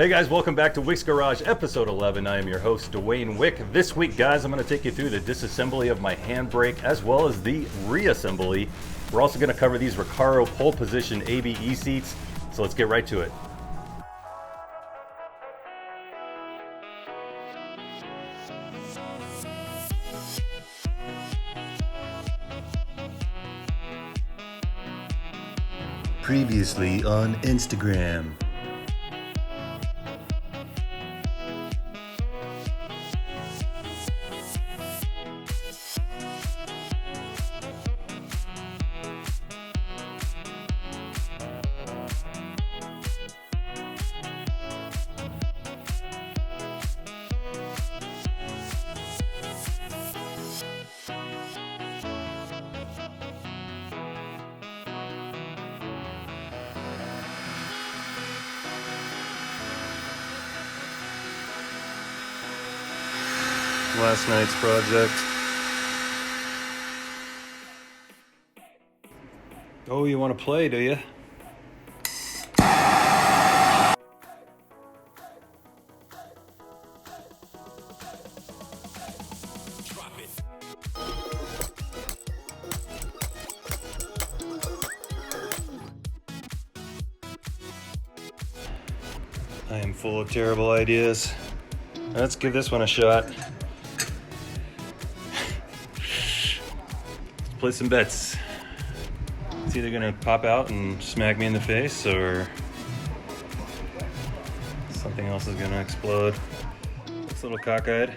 Hey guys, welcome back to Wick's Garage, episode 11. I am your host, Dwayne Wick. This week, guys, I'm going to take you through the disassembly of my handbrake as well as the reassembly. We're also going to cover these Recaro Pole Position AASE seats, so let's get right to it. Previously on Instagram. Last night's project. Oh, you want to play, do you? I am full of terrible ideas. Let's give this one a shot. Play some bets. It's either gonna pop out and smack me in the face or something else is gonna explode. Looks a little cockeyed.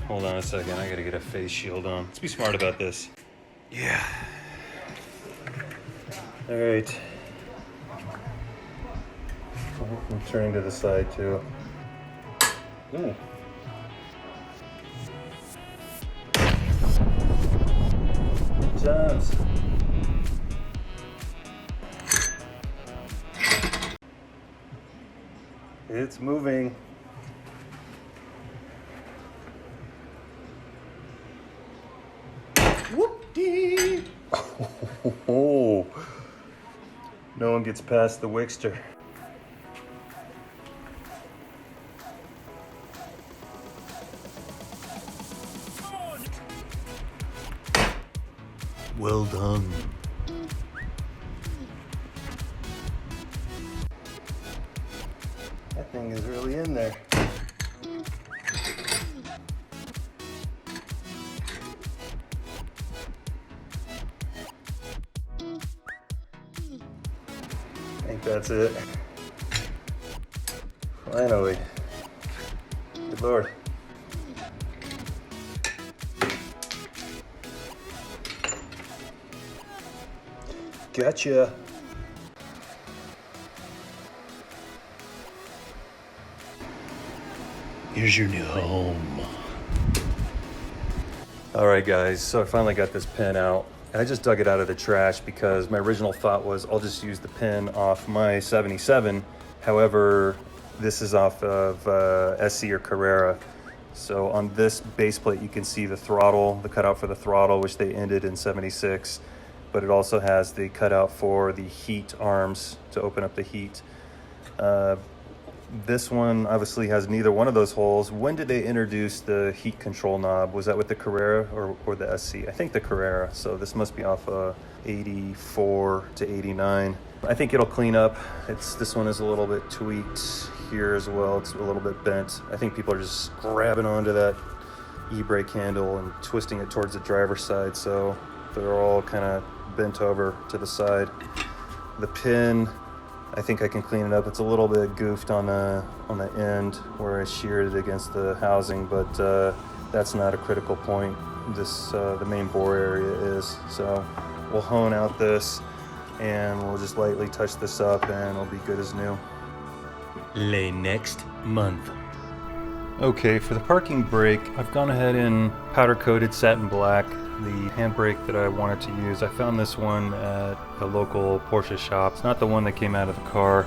Hold on a second, I gotta get a face shield on. Let's be smart about this. Yeah. All right. I'm turning to the side too. Ooh. Jobs. It's moving. Whoop-dee! Oh, no one gets past the Wickster. Well done. That thing is really in there. I think that's it. Finally. Good Lord. Gotcha. Here's your new home. All right, guys, so I finally got this pin out. And I just dug it out of the trash because my original thought was I'll just use the pin off my 77. However, this is off of SC or Carrera. So on this base plate, you can see the throttle, the cutout for the throttle, which they ended in 76. But it also has the cutout for the heat arms to open up the heat. This one obviously has neither one of those holes. When did they introduce the heat control knob? Was that with the Carrera or the SC? I think the Carrera, so this must be off 84 to 89. I think it'll clean up. This one is a little bit tweaked here as well. It's a little bit bent. I think people are just grabbing onto that e-brake handle and twisting it towards the driver's side, so they're all kind of bent over to the side. The pin, I think I can clean it up. It's a little bit goofed on the end where I sheared it against the housing, but that's not a critical point. The main bore area is. So we'll hone out this and we'll just lightly touch this up and it'll be good as new. Next month. Okay, for the parking brake, I've gone ahead and powder coated satin black the handbrake that I wanted to use. I found this one at a local Porsche shop. It's not the one that came out of the car.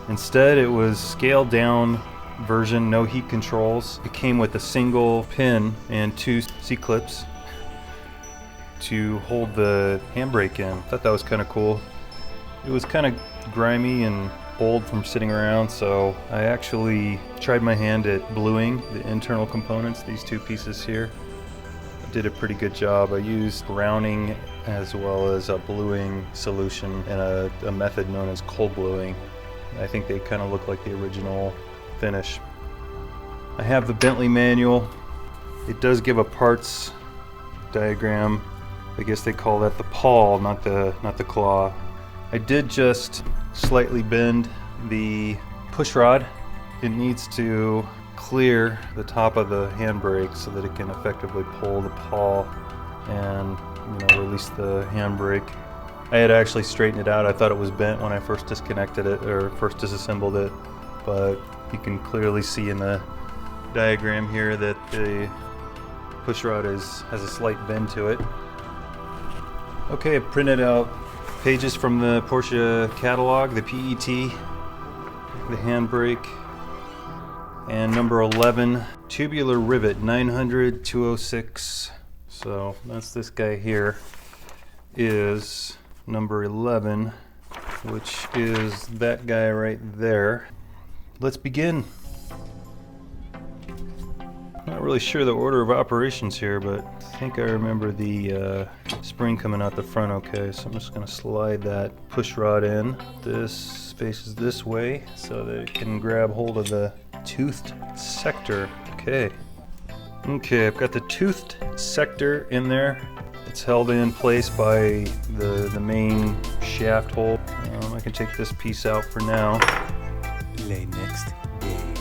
Instead, it was scaled down version, no heat controls. It came with a single pin and two C-clips to hold the handbrake in. I thought that was kind of cool. It was kind of grimy and old from sitting around, so I actually tried my hand at bluing the internal components, these two pieces here. I did a pretty good job. I used browning as well as a bluing solution and a method known as cold bluing. I think they kind of look like the original finish. I have the Bentley manual. It does give a parts diagram. I guess they call that the pawl, not the claw. I did just slightly bend the push rod. It needs to clear the top of the handbrake so that it can effectively pull the pawl and release the handbrake. I had actually straightened it out. I thought it was bent when I first disconnected it or first disassembled it, but you can clearly see in the diagram here that the push rod has a slight bend to it. Okay, I printed out pages from the Porsche catalog, the PET, the handbrake, and number 11, tubular rivet 900-206. So that's this guy here, is number 11, which is that guy right there. Let's begin. Not really sure the order of operations here, but I think I remember the spring coming out the front okay, so I'm just going to slide that push rod in. This faces this way so that it can grab hold of the toothed sector. Okay, I've got the toothed sector in there. It's held in place by the main shaft hole. I can take this piece out for now. Play next day.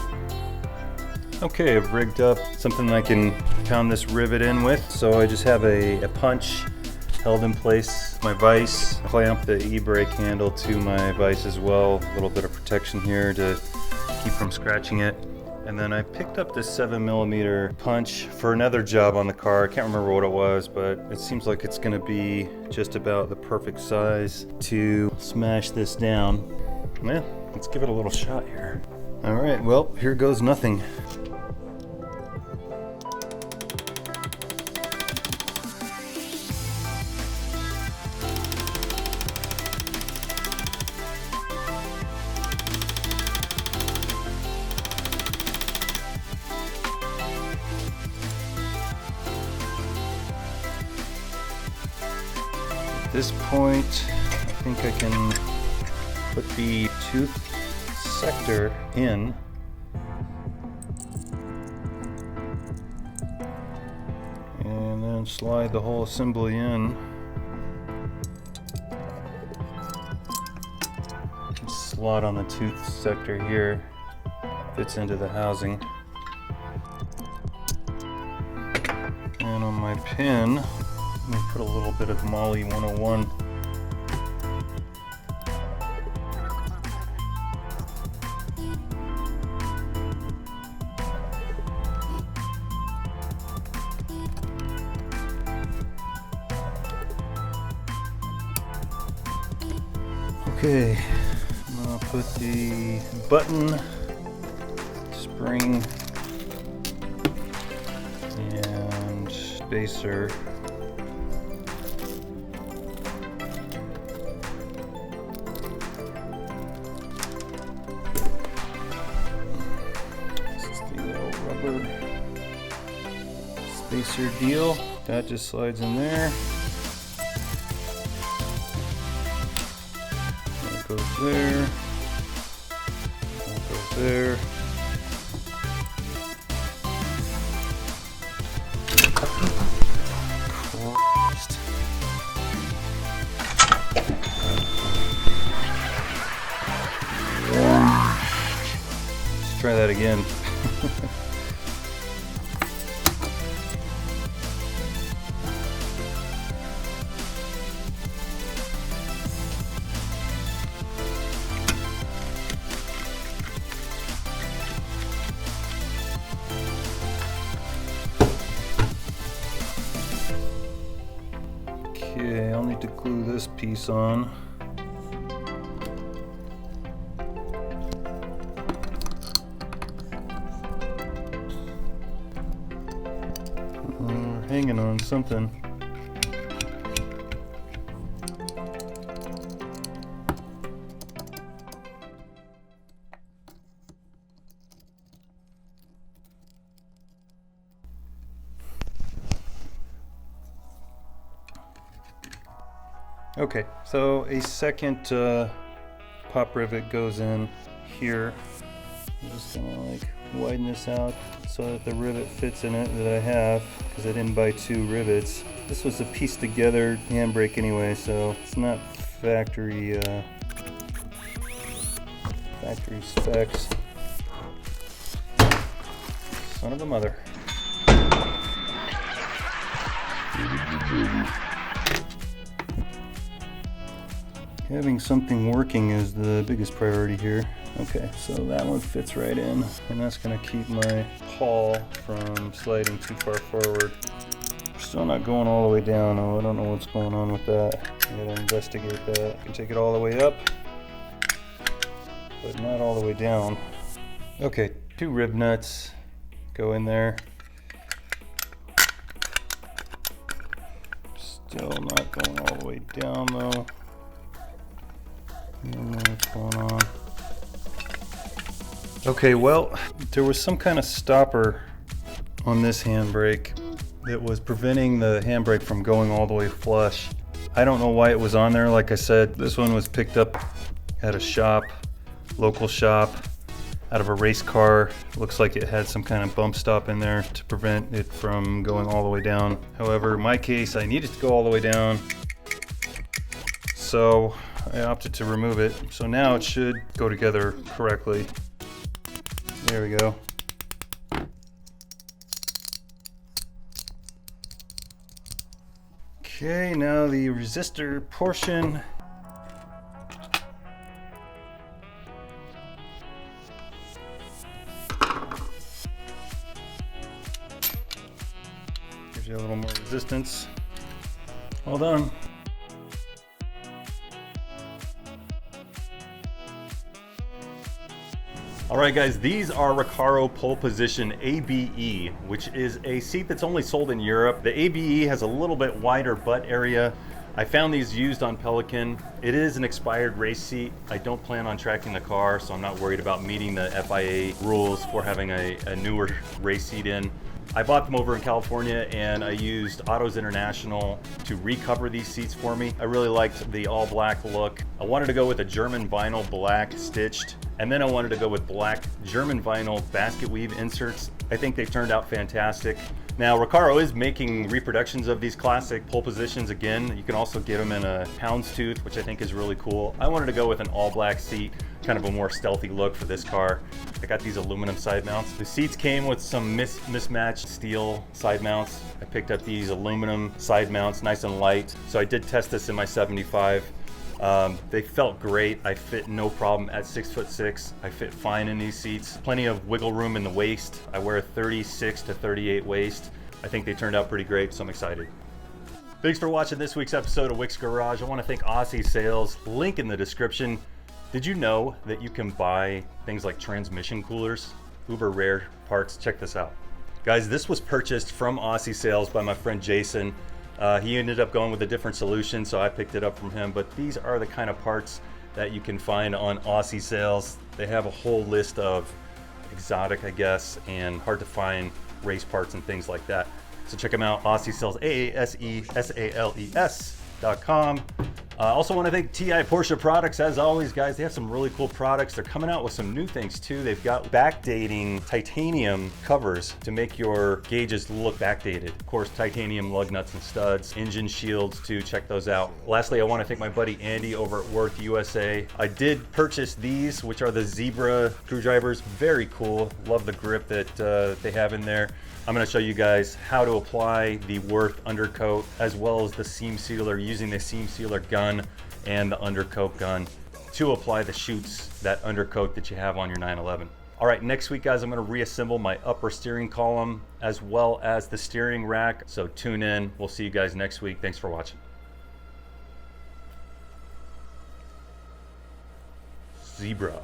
Okay, I've rigged up something I can pound this rivet in with. So I just have a punch held in place, my vise, clamp the e-brake handle to my vise as well. A little bit of protection here to keep from scratching it. And then I picked up this 7mm punch for another job on the car. I can't remember what it was, but it seems like it's gonna be just about the perfect size to smash this down. Well, let's give it a little shot here. All right, well, here goes nothing. At this point, I think I can put the tooth sector in. And then slide the whole assembly in. Slot on the tooth sector here. Fits into the housing. And on my pin, I'm going to put a little bit of Molly 101. Okay, I'm going to put the button, spring, and spacer spacer deal. That just slides in there. That goes there. That goes there. Christ. Let's try that again. Okay, I'll need to glue this piece on. We're hanging on something. Okay, so a second pop rivet goes in here. I'm just gonna like widen this out so that the rivet fits in it that I have, because I didn't buy 2 rivets. This was a pieced together handbrake anyway, so it's not factory specs. Son of a mother. Having something working is the biggest priority here. Okay, so that one fits right in, and that's gonna keep my pawl from sliding too far forward. Still not going all the way down. Oh, I don't know what's going on with that. I gotta investigate that. I can take it all the way up, but not all the way down. Okay, 2 rib nuts go in there. Still not going all the way down though. I don't know what's going on. Okay, well, there was some kind of stopper on this handbrake that was preventing the handbrake from going all the way flush. I don't know why it was on there. Like I said, this one was picked up at a shop, local shop, out of a race car. Looks like it had some kind of bump stop in there to prevent it from going all the way down. However, in my case, I needed to go all the way down, so I opted to remove it. So now it should go together correctly. There we go. Okay, now the resistor portion. Gives you a little more resistance. All done. All right, guys, these are Recaro Pole Position ABE, which is a seat that's only sold in Europe. The ABE has a little bit wider butt area. I found these used on Pelican. It is an expired race seat. I don't plan on tracking the car, so I'm not worried about meeting the FIA rules for having a newer race seat in. I bought them over in California, and I used Autos International to recover these seats for me. I really liked the all black look. I wanted to go with a German vinyl black stitched, and then I wanted to go with black German vinyl basket weave inserts. I think they've turned out fantastic. Now, Recaro is making reproductions of these classic pole positions again. You can also get them in a houndstooth, which I think is really cool. I wanted to go with an all black seat, kind of a more stealthy look for this car. I got these aluminum side mounts. The seats came with some mismatched steel side mounts. I picked up these aluminum side mounts, nice and light. So I did test this in my 75. They felt great. I fit no problem at 6'6". I fit fine in these seats. Plenty of wiggle room in the waist. I wear a 36 to 38 waist. I think they turned out pretty great, so I'm excited. Thanks for watching this week's episode of Wick's Garage. I want to thank AASE Sales. Link in the description. Did you know that you can buy things like transmission coolers? Uber rare parts. Check this out. Guys, this was purchased from AASE Sales by my friend Jason. He ended up going with a different solution, so I picked it up from him. But these are the kind of parts that you can find on AASE Sales. They have a whole list of exotic, I guess, and hard to find race parts and things like that. So check them out, AASE Sales, AASE.com. Also want to thank TI Porsche Products. As always, guys, they have some really cool products. They're coming out with some new things too. They've got backdating titanium covers to make your gauges look backdated. Of course, titanium lug nuts and studs, engine shields too. Check those out. Lastly, I want to thank my buddy Andy over at Worth USA. I did purchase these, which are the Zebra screwdrivers. Very cool. Love the grip that they have in there. I'm going to show you guys how to apply the Worth undercoat as well as the seam sealer using the seam sealer gun and the undercoat gun to apply the chutes, that undercoat that you have on your 911. All right, next week, guys, I'm going to reassemble my upper steering column as well as the steering rack. So tune in. We'll see you guys next week. Thanks for watching. Zebra.